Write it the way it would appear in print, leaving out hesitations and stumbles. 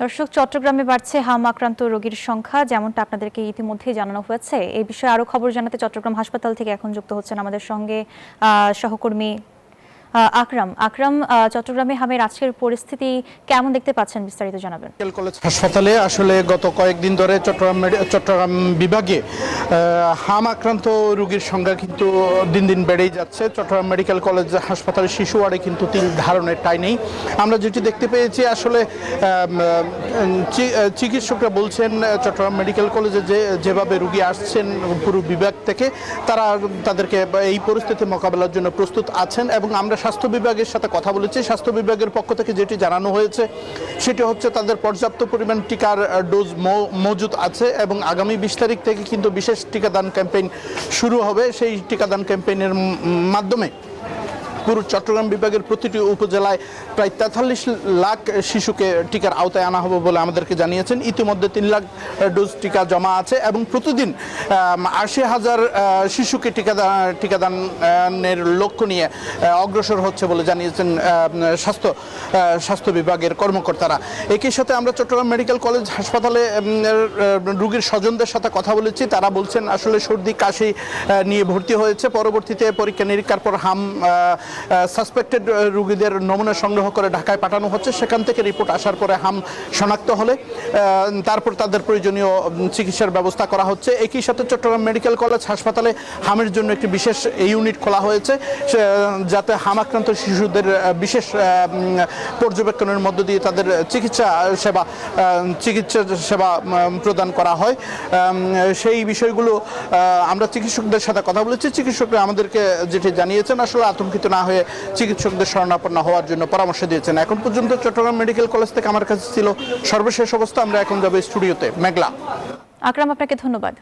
দর্শক, চট্টগ্রামে বাড়ছে হাম আক্রান্ত রোগীর সংখ্যা, যেমনটা আপনাদেরকে ইতিমধ্যেই জানানো হয়েছে। এই বিষয়ে আরো খবর জানাতে চট্টগ্রাম হাসপাতাল থেকে এখন যুক্ত হচ্ছেন আমাদের সঙ্গে সহকর্মী আকরাম। চট্টগ্রামে হামের আজকের পরিস্থিতি কেমন দেখতে পাচ্ছেন, বিস্তারিত জানাবেন। মেডিকেল কলেজ হাসপাতালে আসলে গত কয়েকদিন ধরে চট্টগ্রাম বিভাগে হাম আক্রান্ত রোগীর সংখ্যা কিন্তু দিন দিন বেড়েই যাচ্ছে। চট্টগ্রাম মেডিকেল কলেজ হাসপাতালের শিশু ওয়ার্ডে কিন্তু তিল ধারণের ঠাঁই নেই। আমরা যেটি দেখতে পেয়েছি, আসলে চিকিৎসকরা বলছেন চট্টগ্রাম মেডিকেল কলেজে যেভাবে রোগী আসছেন পুরো বিভাগ থেকে, তাদেরকে এই পরিস্থিতি মোকাবেলার জন্য প্রস্তুত আছেন। এবং আমরা স্বাস্থ্য বিভাগের সাথে কথা বলেছি। স্বাস্থ্য বিভাগের পক্ষ থেকে যেটি জানানো হয়েছে সেটি হচ্ছে তাদের পর্যাপ্ত পরিমাণ টিকার ডোজ মজুদ আছে এবং আগামী 20 তারিখ থেকে কিন্তু বিশেষ টিকাদান ক্যাম্পেইন শুরু হবে। সেই টিকাদান ক্যাম্পেইনের মাধ্যমে পুরো চট্টগ্রাম বিভাগের প্রতিটি উপজেলায় প্রায় 43 লাখ শিশুকে টিকার আওতায় আনা হবে বলে আমাদেরকে জানিয়েছেন। ইতিমধ্যে 3 লাখ ডোজ টিকা জমা আছে এবং প্রতিদিন 80,000 শিশুকে টিকাদানের লক্ষ্য নিয়ে অগ্রসর হচ্ছে বলে জানিয়েছেন স্বাস্থ্য বিভাগের কর্মকর্তারা। একই সাথে আমরা চট্টগ্রাম মেডিকেল কলেজ হাসপাতালে রোগীর স্বজনদের সাথে কথা বলেছি। তারা বলছেন আসলে সর্দি কাশি নিয়ে ভর্তি হয়েছে। পরবর্তীতে পরীক্ষা নিরীক্ষার পর সাসপেক্টেড রোগীদের নমুনা সংগ্রহ করে ঢাকায় পাঠানো হচ্ছে। সেখান থেকে রিপোর্ট আসার পরে হাম শনাক্ত হলে তারপর তাদের প্রয়োজনীয় চিকিৎসার ব্যবস্থা করা হচ্ছে। একই সাথে চট্টগ্রাম মেডিকেল কলেজ হাসপাতালে হামের জন্য একটি বিশেষ ইউনিট খোলা হয়েছে, যাতে হাম আক্রান্ত শিশুদের বিশেষ পর্যবেক্ষণের মধ্য দিয়ে তাদের চিকিৎসা সেবা প্রদান করা হয়। সেই বিষয়গুলো আমরা চিকিৎসকদের সাথে কথা বলেছি। চিকিৎসকরা আমাদেরকে যেটি জানিয়েছেন, আসলে আতঙ্কিত না হয়ে চিকিৎসকদের শরণাপন্ন হওয়ার জন্য পরামর্শ দিয়েছেন। এখন পর্যন্ত চট্টগ্রাম মেডিকেল কলেজ থেকে আমার কাছে ছিল সর্বশেষ অবস্থা। আমরা এখন যাবো স্টুডিওতে। মেঘলা। আকরাম, আপনাকে ধন্যবাদ।